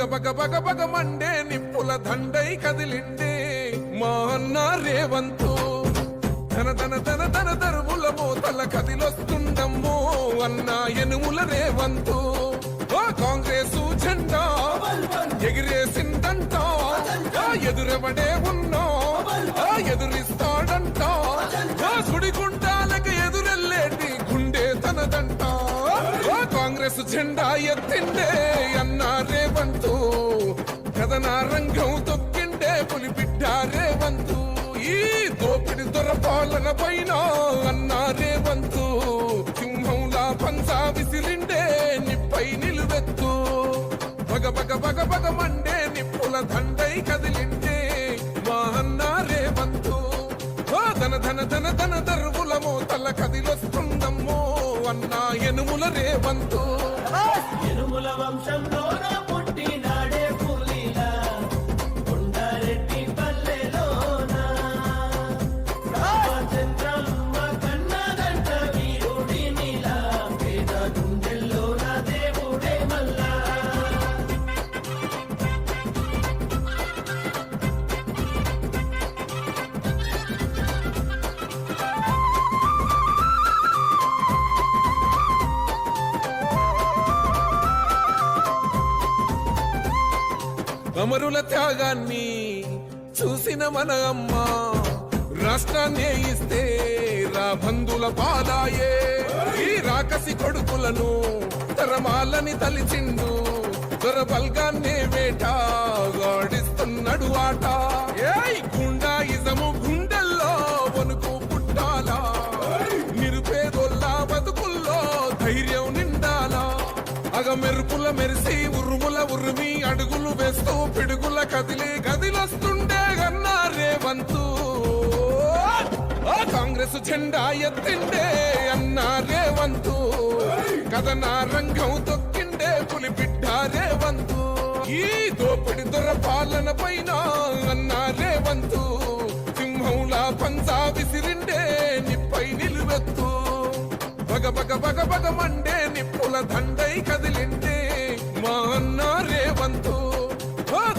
బగ బగ బగ Monday నిప్పుల దండై కదిలిండే మా అన్న రేవంతు ధన ధన ధన ధన దరువుల మోతల కదిలొస్తుండమ్మో అన్న ఎనుముల రేవంతు కాంగ్రెస్ జెండా ఎగిరేసిందంట ఎదురెవడే ఉన్నా ఎదురిస్తాడంట సుడిగుండాలకి ఎదురెళ్ళేటి గుండె తనదంట కాంగ్రెస్ జెండా ఎత్తిండే అన్న రేవంతు కథన రంగం తొక్కిండే పులిబిడ్డ రేవంతు ఈ దోపిడి దొరపాలన పైన అన్న రేవంతు సింహంలా పంచా విసిరిండే నిప్పై నిలువెత్తు బగ బగ బగ బగ మండే నిప్పుల దండై కదిలిండే మా అన్న రేవంతు ధన ధన ధన ధన దరువుల మోతల కదిలొస్తుందమ్మో అన్న ఎనుముల రేవంతు ఎనుముల వంశంలో పుట్టినాడే పులిలా కొండారెడ్డి పల్లెలోన రామచంద్రమ్మ కన్నదంట వీరుడి నీలా పేద గుండెల్లోన దేవుడే మల్లా అమరుల త్యాగాన్ని చూసిన మన అమ్మ రాష్ట్రాన్ని ఇస్తే రా బంధుల పాదాయే ఈ రాకసి కొడుకులను తరమాలని తలిచిండు దొర బల్గాన్నే వేట గాడిస్తున్నాడు ఆట ఏయ్ గుండాయిజము గుండెల్లో వణుకు పుట్టాలా నిరుపేదోళ్ళ బతుకుల్లో ధైర్యం నిండాలా అగ మెరుపుల మెరిసి ఉరుముల ఉరిమి అడుగులు వేస్తూ పిడుగుల కదిలి గదిలొస్తుండే గన్నా రేవంతు కాంగ్రెస్ జెండా ఎత్తిండే అన్న రేవంతు కథన రంగం తొక్కిండే పులిబిడ్డ రేవంతు ఈ దోపిడి దొర పాలన పైన అన్న రేవంతు సింహంలా పంచా విసిరిండే నిప్పై నిలువెత్తు బగ బగ బగ బగ మండే నిప్పుల దండై కదిలిండే మా అన్న రేవంతు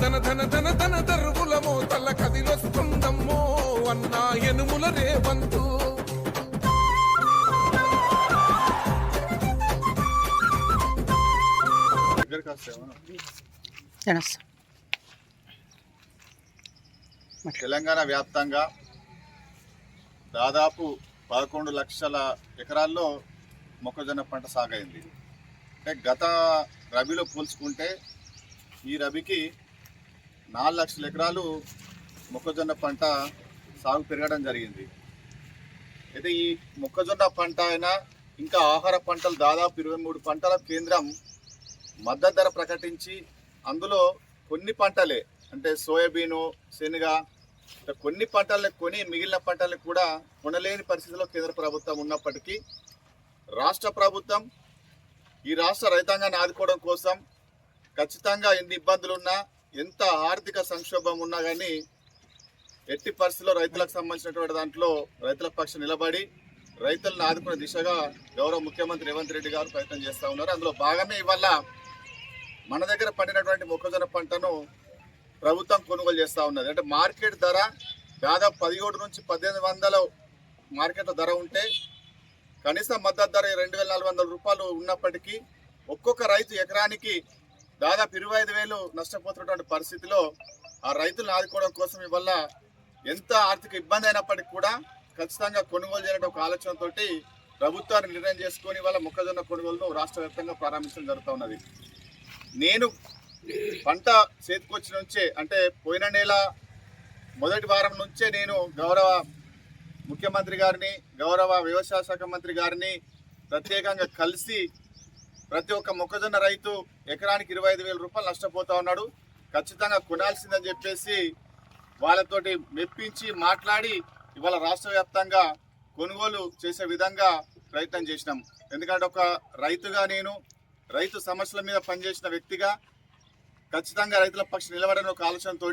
ధన ధన ధన ధన దరువుల మోతల కదిలొస్తుందమ్మో అన్న ఎనుముల రేవంతు తెలంగాణ వ్యాప్తంగా దాదాపు 11 లక్షల ఎకరాల్లో మొక్కజొన్న పంట సాగైంది. అంటే గత రబీలో పోల్చుకుంటే ఈ రబీకి 4 లక్షల ఎకరాలు మొక్కజొన్న పంట సాగు పెరగడం జరిగింది. అయితే ఈ మొక్కజొన్న పంట అయినా ఇంకా ఆహార పంటలు దాదాపు 23 పంటల కేంద్రం మద్దతు ధర ప్రకటించి అందులో కొన్ని పంటలే అంటే సోయాబీను, శనగ కొన్ని పంటలను కొని మిగిలిన పంటలను కూడా కొనలేని పరిస్థితిలో కేంద్ర ప్రభుత్వం ఉన్నప్పటికీ రాష్ట్ర ప్రభుత్వం ఈ రాష్ట్ర రైతాంగాన్ని ఆదుకోవడం కోసం ఖచ్చితంగా ఎన్ని ఇబ్బందులున్నా ఎంత ఆర్థిక సంక్షోభం ఉన్నా కానీ ఎట్టి పరిస్థితుల్లో రైతులకు సంబంధించినటువంటి దాంట్లో రైతుల పక్షం నిలబడి రైతులను ఆదుకునే దిశగా గౌరవ ముఖ్యమంత్రి రేవంత్ రెడ్డి గారు ప్రయత్నం చేస్తూ ఉన్నారు. అందులో భాగమే ఇవాళ మన దగ్గర పండినటువంటి మొక్కజొన్న పంటను ప్రభుత్వం కొనుగోలు చేస్తూ ఉన్నది. అంటే మార్కెట్ ధర దాదాపు 17 నుంచి 1800 మార్కెట్ ధర ఉంటే కనీస మద్దతు ధర 2400 రూపాయలు ఉన్నప్పటికీ ఒక్కొక్క రైతు ఎకరానికి దాదాపు 25,000 నష్టపోతున్నటువంటి పరిస్థితిలో ఆ రైతులను ఆదుకోవడం కోసం ఇవల్ల ఎంత ఆర్థిక ఇబ్బంది అయినప్పటికీ కూడా ఖచ్చితంగా కొనుగోలు చేయడం ఒక ఆలోచనతో ప్రభుత్వాన్ని నిర్ణయం చేసుకొని ఇవాళ మొక్కజొన్న కొనుగోలును రాష్ట్ర వ్యాప్తంగా ప్రారంభించడం జరుగుతూ ఉన్నది. నేను పంట చేతికొచ్చి నుంచే అంటే పోయిన నెల మొదటి వారం నుంచే నేను గౌరవ ముఖ్యమంత్రి గారిని, గౌరవ వ్యవసాయ శాఖ మంత్రి గారిని ప్రత్యేకంగా కలిసి ప్రతి ఒక్క మొక్కజొన్న రైతు ఎకరానికి 25,000 రూపాయలు నష్టపోతూ ఉన్నాడు, ఖచ్చితంగా కొనాల్సిందని చెప్పేసి వాళ్ళతోటి మెప్పించి మాట్లాడి ఇవాళ రాష్ట్ర వ్యాప్తంగా కొనుగోలు చేసే విధంగా ప్రయత్నం చేసినాం. ఎందుకంటే ఒక రైతుగా నేను రైతు సమస్యల మీద పనిచేసిన వ్యక్తిగా ఖచ్చితంగా రైతుల పక్షం నిలబడని ఒక ఆలోచనతో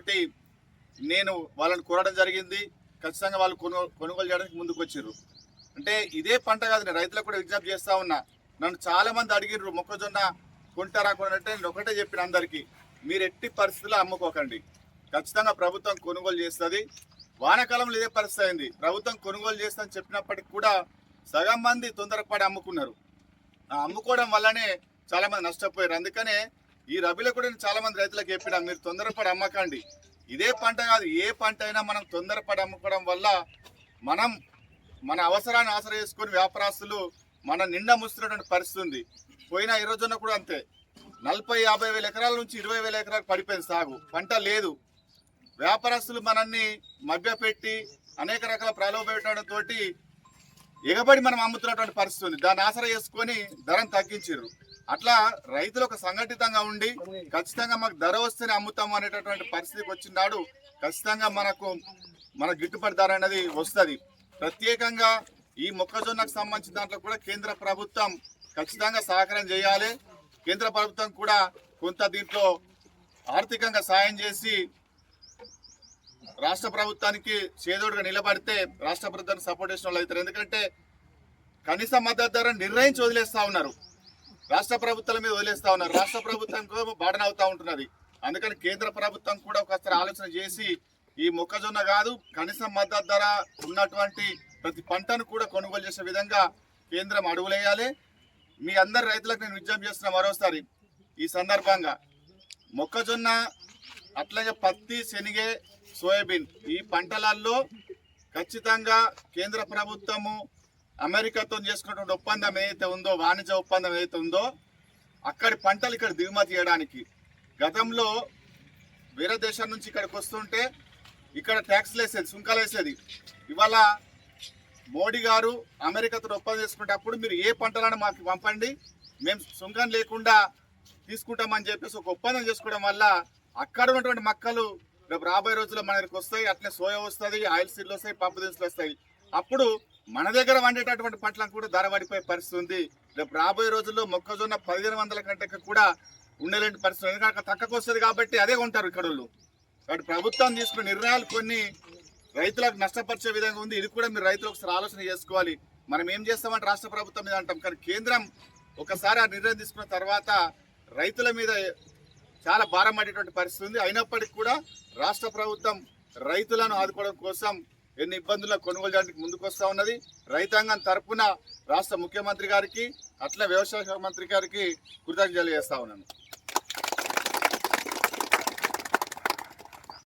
నేను వాళ్ళని కోరడం జరిగింది. ఖచ్చితంగా వాళ్ళు కొనుగోలు చేయడానికి ముందుకు వచ్చారు. అంటే ఇదే పంట కాదు, నేను రైతులకు కూడా విజ్ఞప్తి చేస్తూ ఉన్నా. నన్ను చాలా మంది అడిగిర్రు మొక్కజొన్న కొంటారా కొనంటే నేను ఒకటే చెప్పిన అందరికీ, మీరు ఎట్టి పరిస్థితుల్లో అమ్ముకోకండి. ఖచ్చితంగా ప్రభుత్వం కొనుగోలు చేస్తుంది. వానాకాలంలో ఇదే పరిస్థితి అయింది. ప్రభుత్వం కొనుగోలు చేస్తుందని చెప్పినప్పటికి కూడా సగం మంది తొందరపడి అమ్ముకున్నారు. ఆ అమ్ముకోవడం వల్లనే చాలా మంది నష్టపోయారు. అందుకనే ఈ రబీలో కూడా నేను చాలా మంది రైతులకు చెప్పినా, మీరు తొందరపడి అమ్మకండి. ఇదే పంట కాదు, ఏ పంట అయినా మనం తొందరపడి అమ్ముకోవడం వల్ల మనం మన అవసరాన్ని ఆసరా చేసుకుని వ్యాపారస్తులు మన నిండా ముస్తున్నటువంటి పరిస్థితి ఉంది. పోయిన ఈ రోజున కూడా అంతే, 40-50 వేల ఎకరాల నుంచి 20 వేల ఎకరాలు పడిపోయింది సాగు, పంట లేదు. వ్యాపారస్తులు మనల్ని మభ్యపెట్టి అనేక రకాల ప్రలోభపెట్టడంతో ఎగబడి మనం అమ్ముతున్నటువంటి పరిస్థితి ఉంది. దాన్ని ఆసరా చేసుకొని ధరను తగ్గించారు. అట్లా రైతులు ఒక సంఘటితంగా ఉండి ఖచ్చితంగా మాకు ధర వస్తేనే అమ్ముతాము అనేటటువంటి పరిస్థితికి వచ్చినాడు ఖచ్చితంగా మన గిట్టుబాటు ధర అనేది వస్తుంది. ప్రత్యేకంగా ఈ మొక్కజొన్నకు సంబంధించిన దాంట్లో కూడా కేంద్ర ప్రభుత్వం ఖచ్చితంగా సహకారం చేయాలి. కేంద్ర ప్రభుత్వం కూడా కొంత దీంట్లో ఆర్థికంగా సాయం చేసి రాష్ట్ర ప్రభుత్వానికి చేదోడుగా నిలబడితే రాష్ట్ర ప్రభుత్వానికి సపోర్ట్ చేసిన వాళ్ళు అవుతారు. ఎందుకంటే కనీస మద్దతు ధర నిర్ణయించి వదిలేస్తా ఉన్నారు, రాష్ట్ర ప్రభుత్వాల మీద వదిలేస్తా ఉన్నారు. రాష్ట్ర ప్రభుత్వం బర్డన్ అవుతా ఉంటున్నది. అందుకని కేంద్ర ప్రభుత్వం కూడా ఒకసారి ఆలోచన చేసి ఈ మొక్కజొన్న కాదు, కనీస మద్దతు ధర ఉన్నటువంటి ప్రతి పంటను కూడా కొనుగోలు చేసే విధంగా కేంద్రం అడుగులేయాలి. మీ అందరి రైతులకు నేను విజ్ఞప్తి చేస్తున్నా మరోసారి ఈ సందర్భంగా, మొక్కజొన్న అట్లాగే పత్తి, శనగ, సోయాబీన్ ఈ పంటలలో ఖచ్చితంగా కేంద్ర ప్రభుత్వము అమెరికాతో చేసుకున్నటువంటి ఒప్పందం ఏదైతే ఉందో, వాణిజ్య ఒప్పందం ఏదైతే ఉందో, అక్కడి పంటలు ఇక్కడ దిగుమతి చేయడానికి గతంలో వేరే దేశం నుంచి ఇక్కడికి వస్తుంటే ఇక్కడ ట్యాక్స్లు వేసేది, సుంకాలు వేసేది. ఇవాళ మోడీ గారు అమెరికాతో ఒప్పందం చేసుకునేటప్పుడు మీరు ఏ పంటలను మాకు పంపండి, మేము సుంకం లేకుండా తీసుకుంటామని చెప్పేసి ఒక ఒప్పందం చేసుకోవడం వల్ల అక్కడ ఉన్నటువంటి మొక్కలు రేపు రాబోయే రోజుల్లో మన దగ్గరికి వస్తాయి. అట్లే సోయా వస్తుంది, ఆయిల్ సీడ్లు వస్తాయి, పప్పు దినుసులు వస్తాయి. అప్పుడు మన దగ్గర వండేటటువంటి పంటలకు కూడా ధర పడిపోయే పరిస్థితి ఉంది. రేపు రాబోయే రోజుల్లో మొక్కజొన్న 1500 కంటే కూడా ఉండలేని పరిస్థితి, ఎందుకంటే తక్కువకు వస్తుంది కాబట్టి అదే కొంటారు ఇక్కడ వాళ్ళు. కాబట్టి ప్రభుత్వం తీసుకున్న నిర్ణయాలు కొన్ని రైతులకు నష్టపరిచే విధంగా ఉంది. ఇది కూడా మీరు రైతులు ఒకసారి ఆలోచన చేసుకోవాలి. మనం ఏం చేస్తామంటే రాష్ట్ర ప్రభుత్వం మీద అంటాం, కానీ కేంద్రం ఒకసారి ఆ నిర్ణయం తీసుకున్న తర్వాత రైతుల మీద చాలా భారం పడేటువంటి పరిస్థితి ఉంది. అయినప్పటికీ కూడా రాష్ట్ర ప్రభుత్వం రైతులను ఆదుకోవడం కోసం ఎన్ని ఇబ్బందుల కొనుగోలు చేయడానికి ముందుకు వస్తూ ఉన్నది. రైతాంగం తరఫున రాష్ట్ర ముఖ్యమంత్రి గారికి అట్లా వ్యవసాయ శాఖ మంత్రి గారికి కృతజ్ఞతలు చేస్తా ఉన్నాను.